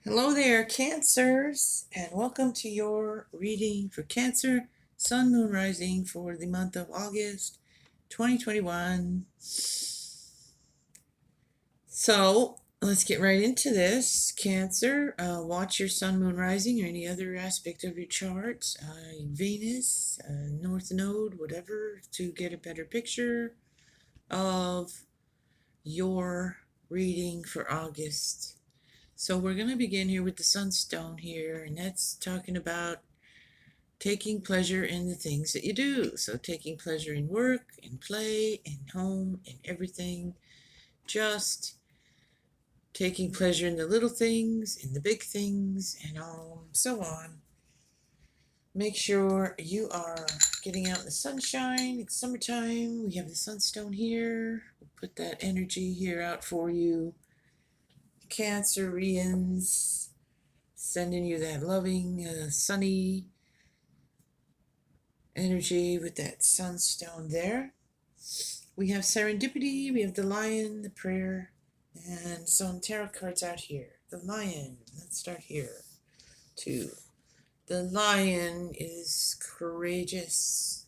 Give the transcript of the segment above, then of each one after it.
Hello there, Cancers, and welcome to your reading for Cancer, Sun, Moon, Rising for the month of August 2021. So, let's get right into this. Cancer, watch your Sun, Moon, Rising or any other aspect of your chart, Venus, North Node, whatever, to get a better picture of your reading for August. So we're going to begin here with the sunstone here, and that's talking about taking pleasure in the things that you do. So taking pleasure in work, in play, in home, in everything. Just taking pleasure in the little things, in the big things, and so on. Make sure you are getting out in the sunshine. It's summertime. We have the sunstone here. We'll put that energy here out for you. Cancerians, sending you that loving, sunny energy with that sunstone there. We have serendipity, we have the lion, the prayer, and some tarot cards out here. The lion, let's start here. Two. The lion is courageous,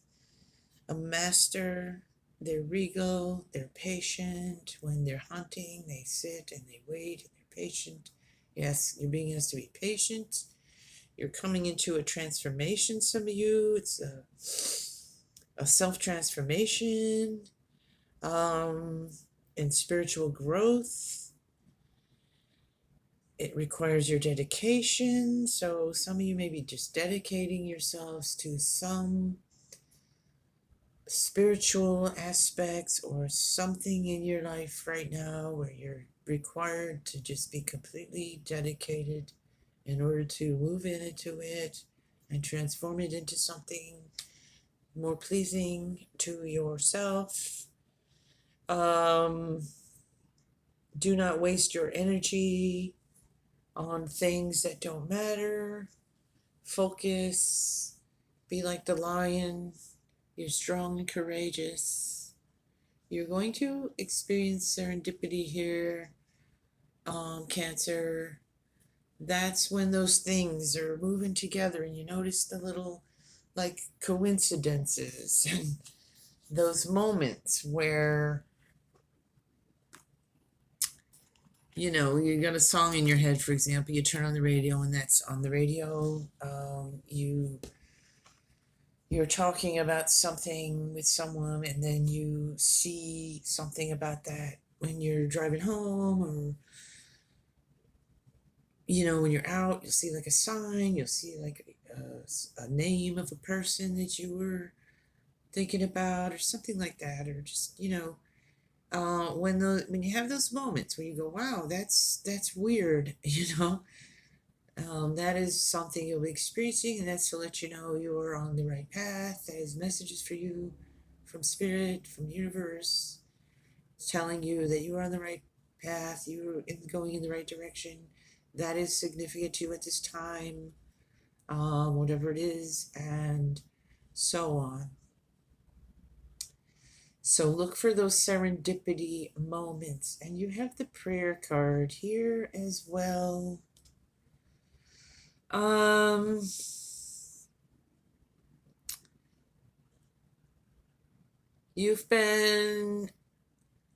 a master. They're regal, they're patient. When they're hunting, they sit and they wait and they're patient. Yes, you're being asked to be patient. You're coming into a transformation, some of you. It's a self-transformation and spiritual growth. It requires your dedication. So some of you may be just dedicating yourselves to some spiritual aspects or something in your life right now where you're required to just be completely dedicated in order to move into it and transform it into something more pleasing to yourself. Do not waste your energy on things that don't matter. Focus. Be like the lion. You're strong and courageous. You're going to experience serendipity here, Cancer. That's when those things are moving together and you notice the little like coincidences and those moments where you got a song in your head, for example, you turn on the radio and that's on the radio. You're talking about something with someone and then you see something about that when you're driving home, or when you're out, you'll see like a sign, you'll see like a name of a person that you were thinking about or something like that, or just when you have those moments where you go, wow, that's weird. That is something you'll be experiencing, and that's to let you know you are on the right path. That is messages for you from spirit, from the universe. It's telling you that you are on the right path, you're going in the right direction. That is significant to you at this time, whatever it is, and so on. So look for those serendipity moments. And you have the prayer card here as well. You've been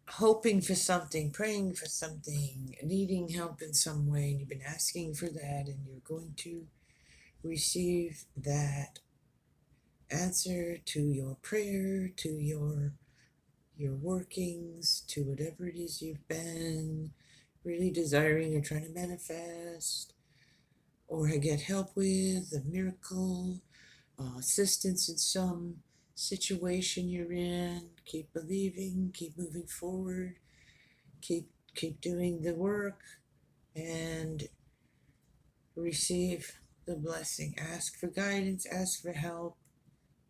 hoping for something, praying for something, needing help in some way, and you've been asking for that, and you're going to receive that answer to your prayer, to your workings, to whatever it is you've been really desiring or trying to manifest or get help with, a miracle, assistance in some situation you're in. Keep believing, keep moving forward, keep doing the work, and receive the blessing. Ask for guidance, ask for help,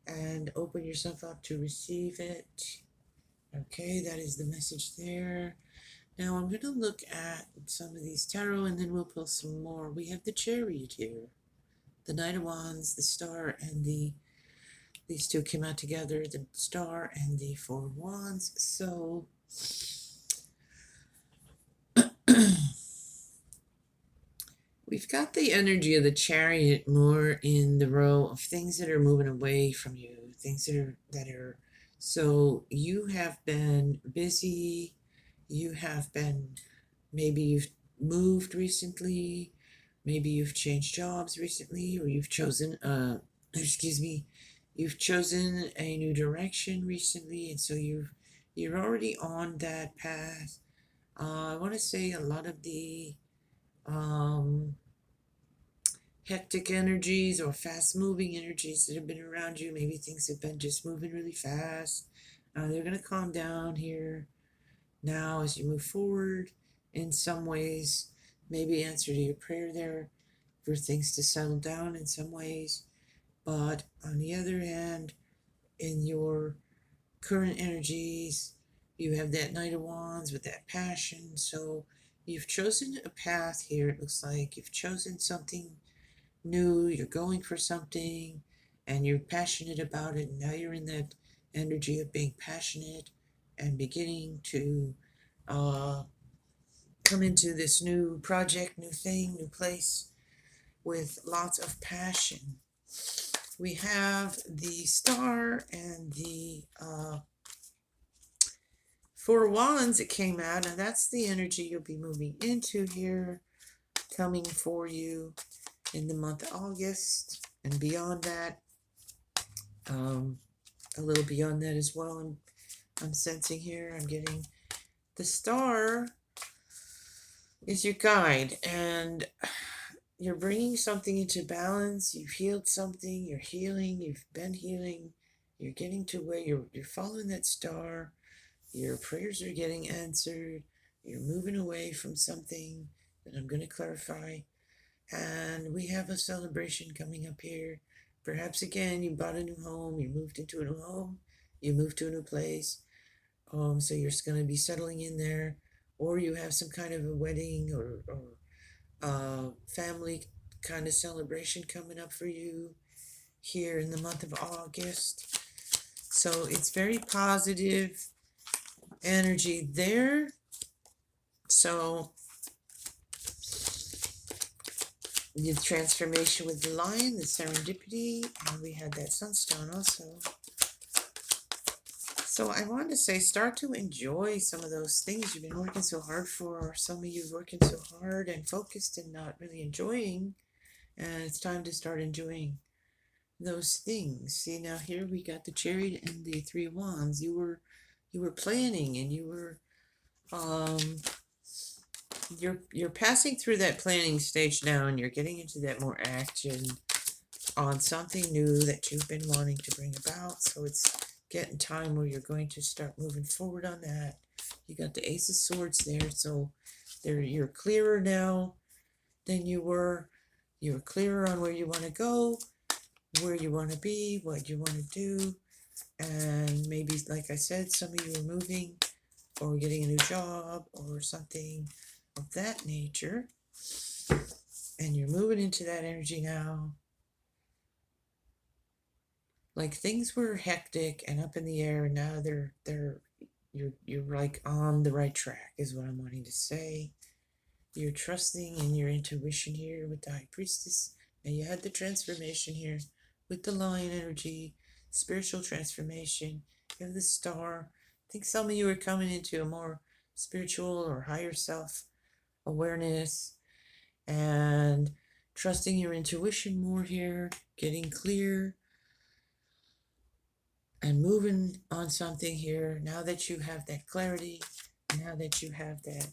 and open yourself up to receive it. Okay, that is the message there. Now I'm going to look at some of these tarot and then we'll pull some more. We have the Chariot here, the Knight of Wands, the Star, and these two came out together, the Star and the Four of Wands. So You've got the energy of the Chariot more in the row of things that are moving away from you, things that are so you have been busy, you have been maybe you've moved recently, maybe you've changed jobs recently, or you've chosen excuse me, you've chosen a new direction recently, and so you're already on that path. I want to say a lot of the um, hectic energies or fast moving energies that have been around you. Maybe things have been just moving really fast. They're going to calm down here now as you move forward. In some ways, maybe answer to your prayer there for things to settle down in some ways. But on the other hand, in your current energies, you have that Knight of Wands with that passion. So you've chosen a path here, it looks like. You've chosen something new, you're going for something, and you're passionate about it. And now you're in that energy of being passionate and beginning to uh, come into this new project, new thing, new place with lots of passion. We have the Star and the Four of Wands that came out, and that's the energy you'll be moving into here, coming for you in the month of August and beyond that. A little beyond that as well. I'm sensing here, I'm getting the Star is your guide, and you're bringing something into balance. You've healed something, you're healing, you've been healing, you're getting to where you're following that Star. Your prayers are getting answered. You're moving away from something that I'm going to clarify. And we have a celebration coming up here. Perhaps again, you bought a new home, you moved into a new home, you moved to a new place. So you're going to be settling in there, or you have some kind of a wedding or family kind of celebration coming up for you here in the month of August. So it's very positive energy there. So the transformation with the Lion, the serendipity, and we had that sunstone also. So I wanted to say, start to enjoy some of those things you've been working so hard for, or some of you working so hard and focused and not really enjoying, and it's time to start enjoying those things. See, now here we got the Chariot and the Three of Wands. You were planning, and you were you're passing through that planning stage now, and you're getting into that more action on something new that you've been wanting to bring about. So it's getting time where you're going to start moving forward on that. You got the Ace of Swords there, so you're clearer now than you were. You're clearer on where you want to go, where you want to be, what you want to do, and maybe, like I said, some of you are moving or getting a new job or something of that nature, and you're moving into that energy now. Like things were hectic and up in the air, and now you're like on the right track is what I'm wanting to say. You're trusting in your intuition here with the High Priestess, and you had the transformation here with the Lion energy, spiritual transformation. You have the Star. I think some of you are coming into a more spiritual or higher self awareness and trusting your intuition more here, getting clear and moving on something here. Now that you have that clarity, now that you have that,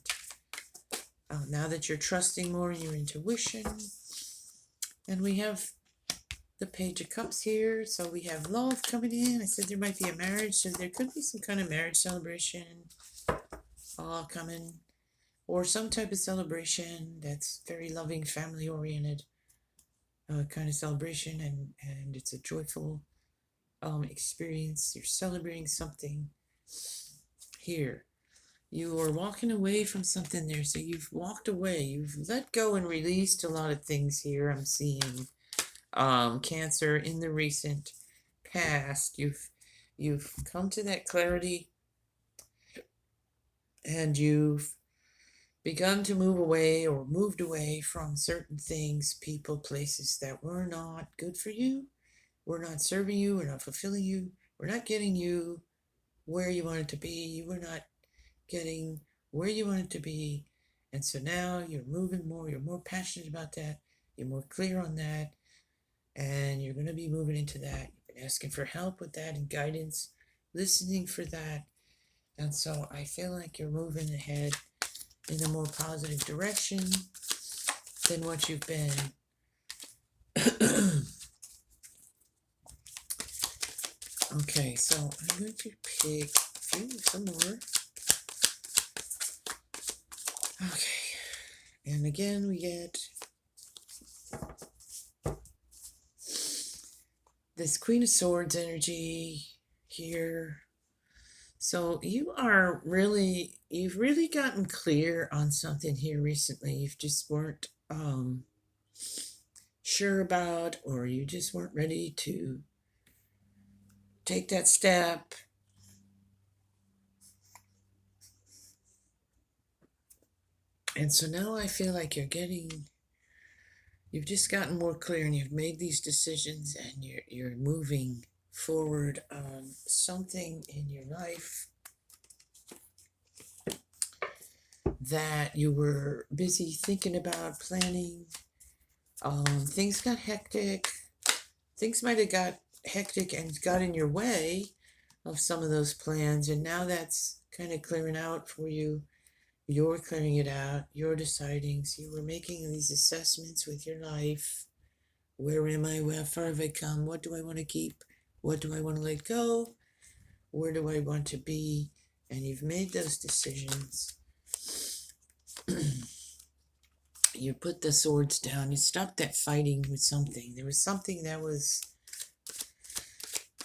now that you're trusting more in your intuition. And we have the Page of Cups here. So we have love coming in. I said there might be a marriage, so there could be some kind of marriage celebration coming, or some type of celebration that's very loving, family oriented kind of celebration, and it's a joyful experience. You're celebrating something here. You are walking away from something there. So you've walked away. You've let go and released a lot of things here. I'm seeing Cancer in the recent past. You've come to that clarity, and you've begun to move away or moved away from certain things, people, places that were not good for you, were not serving you, were not fulfilling you, were not getting you where you wanted to be. You were not getting where you wanted to be. And so now you're moving more, you're more passionate about that, you're more clear on that, and you're going to be moving into that. You've been asking for help with that and guidance, listening for that. And so I feel like you're moving ahead in a more positive direction than what you've been. Okay, so I'm going to pick some more. Okay, and again we get this Queen of Swords energy here. So you've really gotten clear on something here recently. You just weren't sure about, or you just weren't ready to take that step. And so now I feel like you've just gotten more clear and you've made these decisions and you're moving forward on something in your life that you were busy thinking about, planning. Things got hectic. Things might have got hectic and got in your way of some of those plans, and now that's kind of clearing out for you. You're clearing it out. You're deciding. So you were making these assessments with your life. Where am I? How far have I come? What do I want to keep? What do I want to let go? Where do I want to be? And you've made those decisions. You put the swords down. You stopped that fighting with something. There was something that was,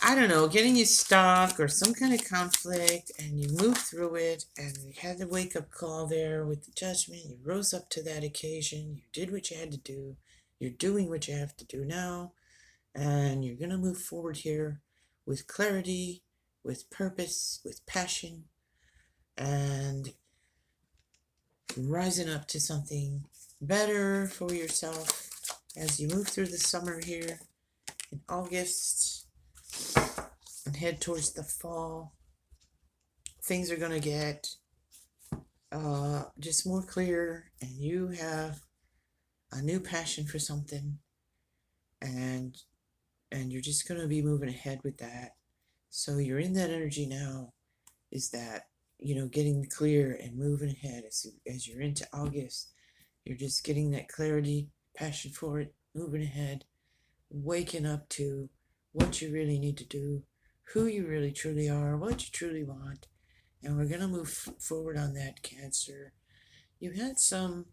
I don't know, getting you stuck or some kind of conflict, and you moved through it, and you had the wake-up call there with the judgment. You rose up to that occasion. You did what you had to do. You're doing what you have to do now, and you're going to move forward here with clarity, with purpose, with passion, and rising up to something better for yourself as you move through the summer here in August and head towards the fall. Things are going to get just more clear, and you have a new passion for something, and you're just going to be moving ahead with that. So you're in that energy now, is that, getting clear and moving ahead as you're into August. You're just getting that clarity, passion for it, moving ahead, waking up to what you really need to do, who you really truly are, what you truly want. And we're going to move forward on that, Cancer. You had some,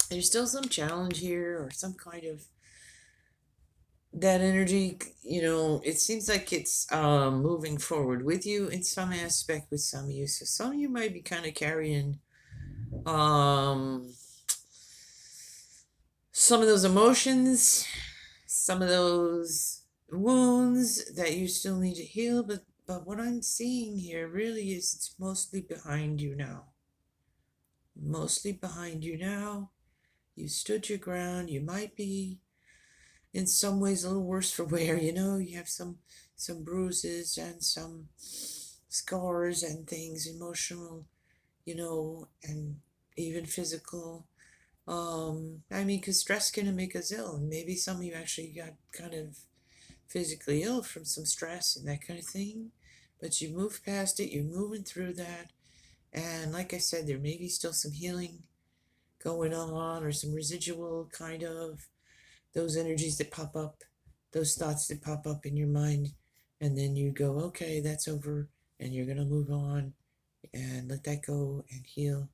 there's still some challenge here or some kind of that energy, it seems like it's moving forward with you in some aspect with some of you. So some of you might be kind of carrying some of those emotions, some of those wounds that you still need to heal, but what I'm seeing here really is it's mostly behind you now. Mostly behind you now. You stood your ground. You might be in some ways a little worse for wear. You have some bruises and some scars and things, emotional, and even physical. Because stress can make us ill, and maybe some of you actually got kind of physically ill from some stress and that kind of thing. But you moved past it, you're moving through that. And like I said, there may be still some healing going on, or some residual kind of those energies that pop up, those thoughts that pop up in your mind. And then you go, okay, that's over. And you're going to move on and let that go and heal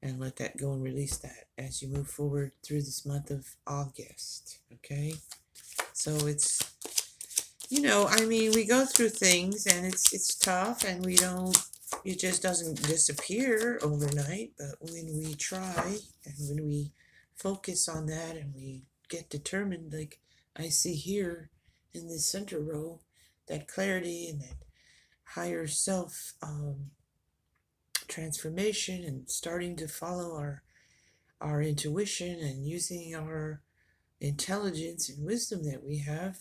and let that go and release that as you move forward through this month of August. Okay. So it's, we go through things and it's tough, and it just doesn't disappear overnight. But when we try and when we focus on that and we get determined, like I see here in this center row, that clarity and that higher self transformation and starting to follow our intuition and using our intelligence and wisdom that we have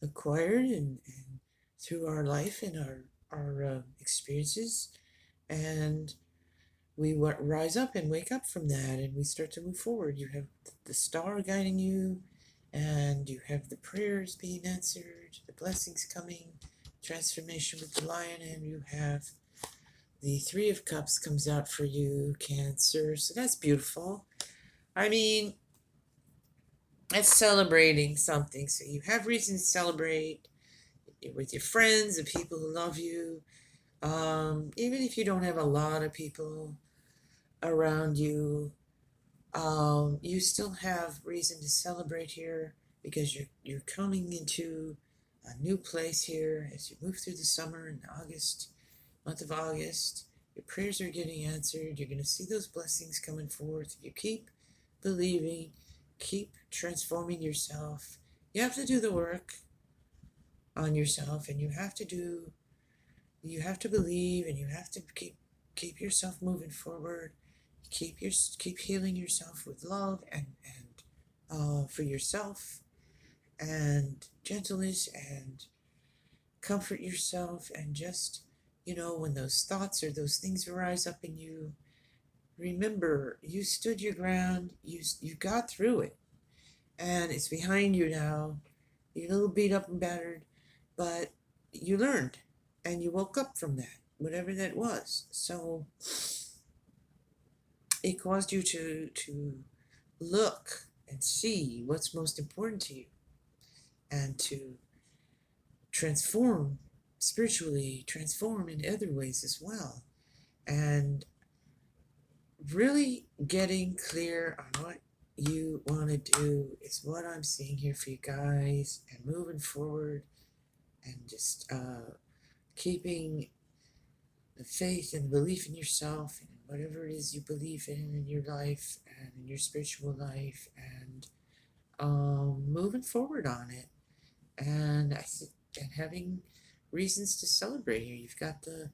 acquired and through our life and our experiences, and we rise up and wake up from that, and we start to move forward. You have the star guiding you, and you have the prayers being answered, the blessings coming, transformation with the lion, and you have the Three of Cups comes out for you, Cancer. So that's beautiful. I mean, that's celebrating something. So you have reason to celebrate with your friends, the people who love you. Even if you don't have a lot of people around you, you still have reason to celebrate here because you're coming into a new place here as you move through the summer in August, month of August. Your prayers are getting answered. You're going to see those blessings coming forth. You keep believing, keep transforming yourself. You have to do the work on yourself, and you have to believe, and you have to keep yourself moving forward. Keep healing yourself with love and for yourself, and gentleness, and comfort yourself, and just when those thoughts or those things arise up in you, remember you stood your ground. You got through it, and it's behind you now. You're a little beat up and battered, but you learned, and you woke up from that, whatever that was. So it caused you to look and see what's most important to you, and to transform spiritually, transform in other ways as well, and really getting clear on what you want to do is what I'm seeing here for you guys, and moving forward, and just keeping the faith and belief in yourself and whatever it is you believe in your life and in your spiritual life, and moving forward on it, and and having reasons to celebrate here. You've got the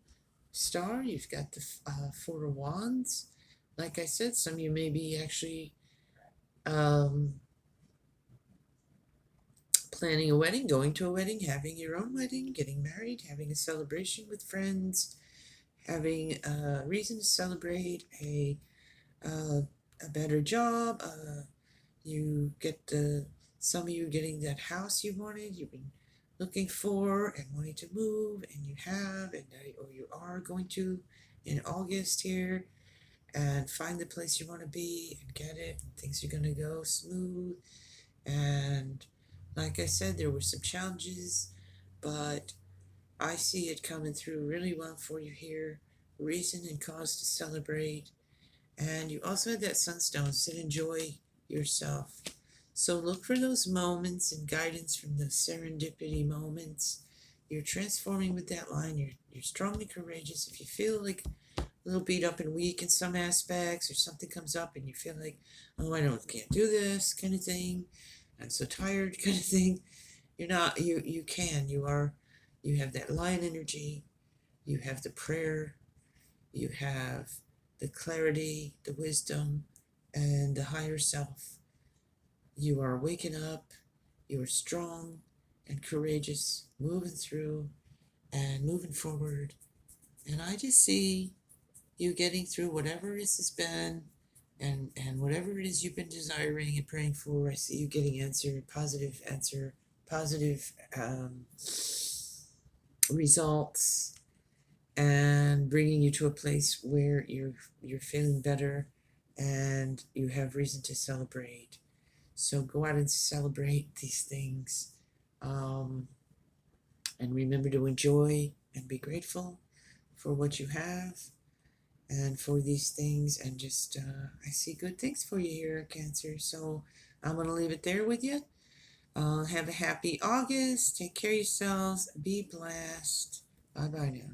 star, you've got the Four of Wands. Like I said, some of you may be actually planning a wedding, going to a wedding, having your own wedding, getting married, having a celebration with friends, having a reason to celebrate a better job. You get some of you getting that house you wanted, you've been looking for and wanting to move, and you have, or you are going to in August here, and find the place you want to be and get it, and things are going to go smooth. And like I said, there were some challenges, but I see it coming through really well for you here. Reason and cause to celebrate. And you also had that sunstone, so enjoy yourself. So look for those moments and guidance from the serendipity moments. You're transforming with that line. You're strongly courageous. If you feel like a little beat up and weak in some aspects, or something comes up and you feel like, oh, can't do this kind of thing, I'm so tired kind of thing, you're not. You can. You have that lion energy. You have the prayer. You have the clarity, the wisdom, and the higher self. You are waking up. You are strong and courageous, moving through and moving forward. And I just see you getting through whatever this has been, and whatever it is you've been desiring and praying for. I see you getting positive results, and bringing you to a place where you're feeling better, and you have reason to celebrate. So go out and celebrate these things, and remember to enjoy and be grateful for what you have and for these things. And just I see good things for you here, Cancer. So I'm going to leave it there with you. Have a happy August. Take care of yourselves. Be blessed. Bye bye now.